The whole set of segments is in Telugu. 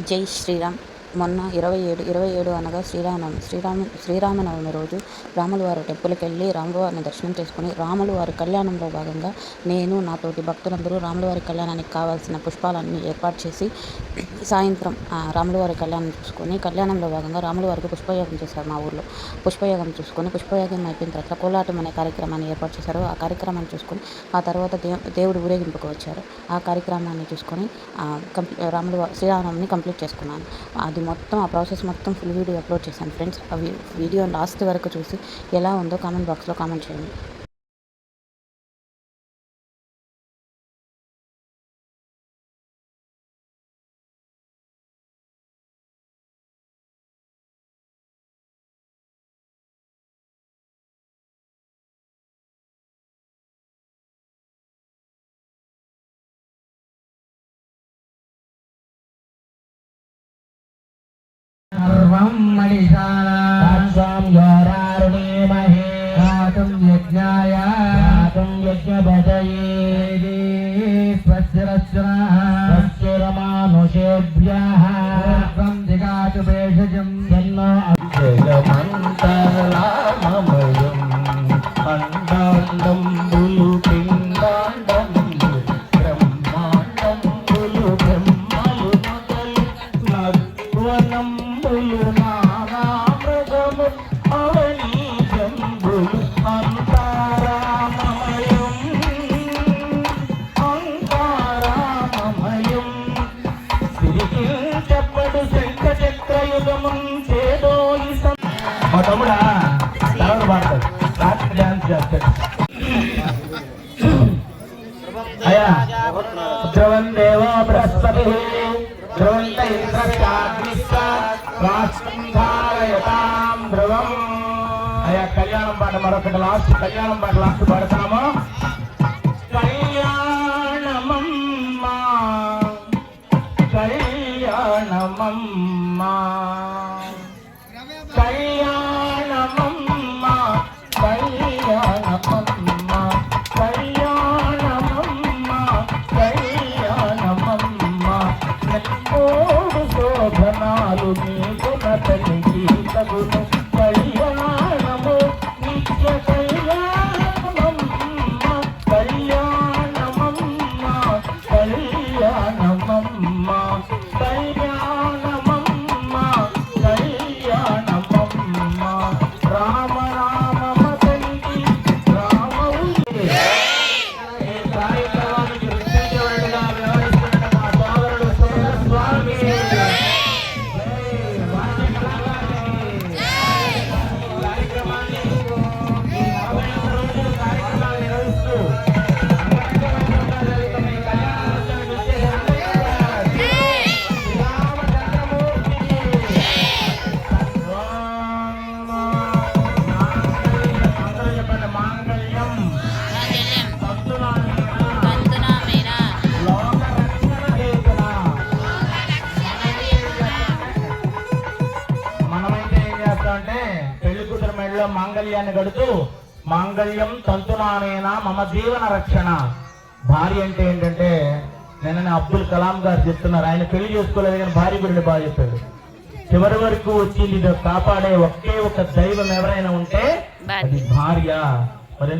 జై శ్రీరామ్. మొన్న 27 అనగా శ్రీరామనవమి రోజు రాముల వారి టెంపుల్కి వెళ్ళి రాముల వారిని దర్శనం చేసుకుని రాముల వారి కళ్యాణంలో భాగంగా నేను నాతోటి భక్తులందరూ రాముల వారి కళ్యాణానికి కావాల్సిన పుష్పాలన్నీ ఏర్పాటు చేసి సాయంత్రం రాముల వారి కళ్యాణం చూసుకొని కళ్యాణంలో భాగంగా రాముల వారికి పుష్పయోగం చేశారు. మా ఊర్లో పుష్పయోగం చూసుకొని పుష్పయోగం అయిపోయిన తర్వాత కోలాటం అనే కార్యక్రమాన్ని ఏర్పాటు చేశారు. ఆ కార్యక్రమాన్ని చూసుకొని ఆ తర్వాత దేవుడు ఊరేగింపుకు వచ్చారు. ఆ కార్యక్రమాన్ని చూసుకొని శ్రీరామనవమిని కంప్లీట్ చేసుకున్నాను. అది మొత్తం ఆ ప్రాసెస్ మొత్తం ఫుల్ వీడియో అప్లోడ్ చేశాను ఫ్రెండ్స్. అవి వీడియో లాస్ట్ వరకు చూసి ఎలా ఉందో కామెంట్ బాక్స్లో కామెంట్ చేయండి. सर्वं मणिशालां योरारुणीमहे गातुं यज्ञाय गातुं यज्ञपतये स्वस्तिरमानुषेभ्यः सर्वं जिगातु भेषजं जन्नो अक्षयमन्तराममयम् अण्डाण्डं बुलुपिण्डाण्डं ब्रह्माण्डं बुलुब्रह्मलु नग्वनं నారామృగము అవనీజంబులు అంకారామమయం తిరిగి చెప్పడు శంఖ చక్రయుగము చేదోయి మా తమ్ముడా తలవరు పాడతాడు రాత్రి డ్యాన్స్ చేస్తాడు. అయ్యా ద్రవం దేవో బృహస్పతి ధ్రువంత ఇంద్రశ్చాగ్నిస్తాం ధ్రువం. అయ్యా కళ్యాణం పాట మరొకటి లాస్ట్ కళ్యాణం పాట లాస్ట్ పాడుతున్నాము. కళ్యాణమమ్మా కళ్యాణమమ్మా కళ్యాణమమ్మా కళ్యాణమమ్మా కళ్యాణమమ్మా కళ్యాణమమ్మా కోడు శోభనాలు నీకు నతనికి తగును కళ్యాణము నిత్య కళ్యాణమమ్మా కళ్యాణమమ్మా కళ్యాణమమ్మా కళ్యాణమమ్మా కళ్యాణమమ్మా రామ రామ మతండి రామవు కార్యక్రమానికి వృత్తించేవాడిగా వ్యవహరిస్తున్న మా సోదరుడు స్వామి కార్యక్రమాన్ని ఈ 41 రోజులు కార్యక్రమాలు నిర్వహిస్తూ మాంగళ్యాన్ని గడుతూ మాంగళ్యం తంతునానేనా మమ జీవన రక్షణ. భార్య అంటే ఏంటంటే నిన్ననే అబ్దుల్ కలాం గారు చెప్తున్నారు, ఆయన పెళ్లి చేసుకోలేదు కానీ భార్య గురించి బాగా చెప్పాడు. చివరి వరకు వచ్చి ఇది కాపాడే ఒకే ఒక దైవం ఎవరైనా ఉంటే అది భార్య. మరి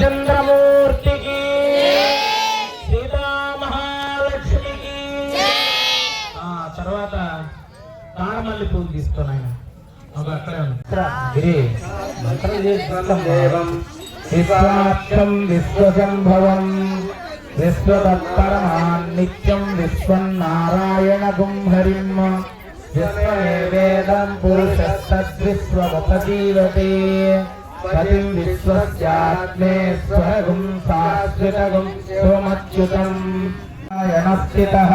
శ్రీరామచంద్రమూర్తికి సీతామహాలక్ష్మికి. తర్వాత తాళమల్లి పూలు తీసుకున్నాయన అక్కడే ఉంది. మంత్రం చేసుకుంటాం. దేవం విశ్వాక్షం విశ్వసంభవం విశ్వతత్పరమాన్ నిత్యం విశ్వన్నారాయణగుం హరిం విశ్వవేదం పురుషస్తద్విశ్వముపజీవతే పతిం విశ్వస్యాత్మే స్వగుం శాశ్వతగుం సోమచ్యుతం యణస్థితః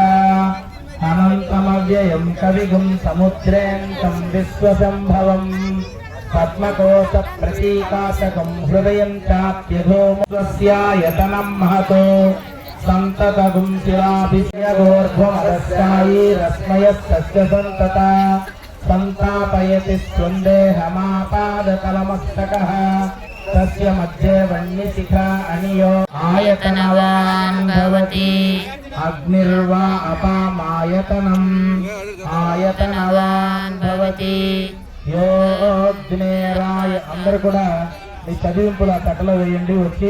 అనంతమవ్యయం కవిగుం సముద్రేంతం విశ్వసంభవం పద్మకోశ ప్రతీకాశకం హృదయం చాప్యధోమస్యాయతనం మహతో సంతతగుం శిలాభిషయగోర్ధ్వమదస్యాయీ రశ్మయస్తస్య సంతత సంతాపయతి స్వందేహమాపాదకలమస్తకః తస్య మధ్యే వన్యశిఖా అనియో ఆయతనవాన్ భవతి అగ్నిర్వా అపామాయతనం ఆయతనవాన్ భవతి యోగ్నేరాయ. అందరూ కూడా ఈ చదివింపులు ఆ తట్టలో వేయండి. వచ్చి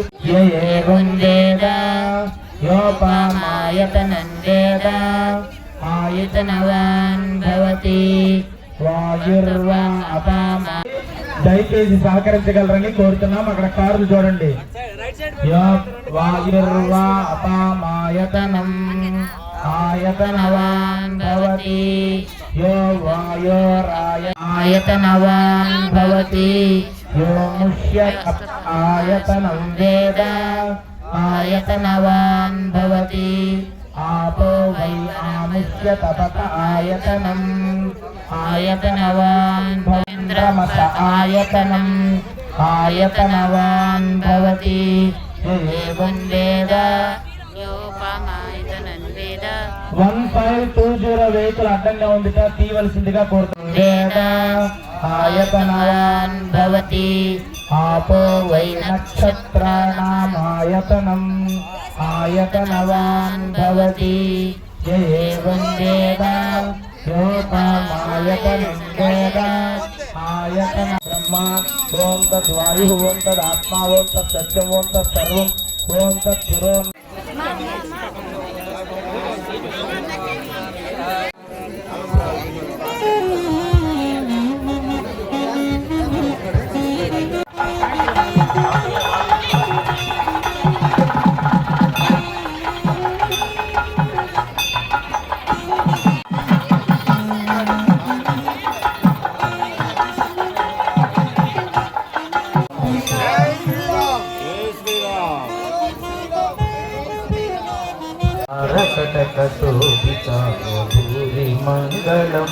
యోపామాయతనం వేద ఆయతనవాన్ భవతి వాయుర్వా అపామా. దయచేసి సహకరించగలరని కోరుతున్నాం. అక్కడ కార్లు చూడండి. వాయుర్వా అపామాయతనం ఆయతనవాన్ భవతి యో వాయోరాయ ఆయతనవాన్ భవతి యో ముష్యత్ ఆయతనం వేద ఆయతనవాన్ భవతి ఆపో వై ఆముష్యతపత ఆయతనం ఆయతనవాన్ భవేంద్రమస ఆయతనం ఆయతనవాన్ భవతి ఏవం వేద 1520 వెహికల్ అడ్డంగా ఉంది. తీయవలసిందిగా కోరుతుంది. ఆయతనవాన్ భవతి ఆపో వై నక్షత్రాణామాయతనం ఆయతనవాన్ భవతి ఏవం వేద యోపామాయతనం వేద ఆయతన బ్రహ్మ. ఓం తద్వాయు ఓం తదాత్మా ఓం తత్సత్యం ఓం తత్సర్వం ఓం తత్పురోం. భూరి మంగళం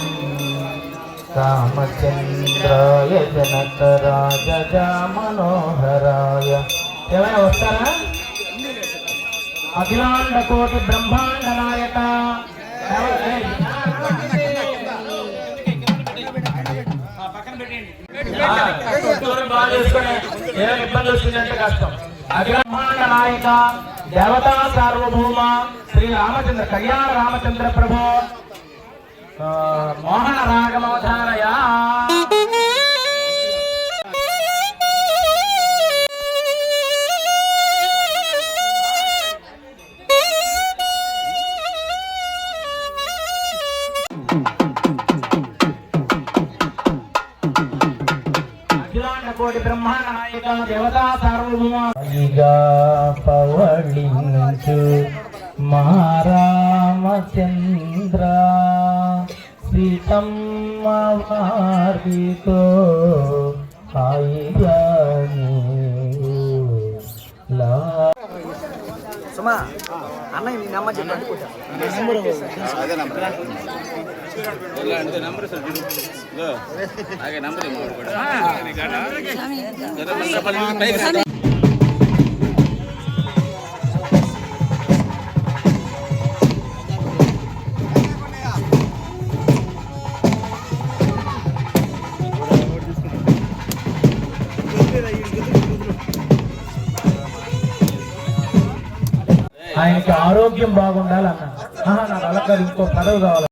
రామచంద్రాయ జనకరాజ మనోహరాయ. ఏమైనా వస్తారా? అఖిలాండ కోటి బ్రహ్మాండ నాయక. ఏమైనా ఇబ్బంది వచ్చిందంటే కష్టం. అఖిలాండ నాయక దేవతా సార్వభౌమ శ్రీ రామచంద్ర కళ్యాణ రామచంద్ర ప్రభు మోహన రాగమవధారయ. అఖిలాండ కోటి బ్రహ్మాండ నాయక దేవతా సార్వభౌమ. పవళించు మారామచంద్ర సీతమ్మ వారితో సుమా అన్నయ్య నీ నమ్మ చెప్పండి. ఆయనకి ఆరోగ్యం బాగుండాలన్న నాకు అలా కాదు, ఇంకో పదవి కావాలి.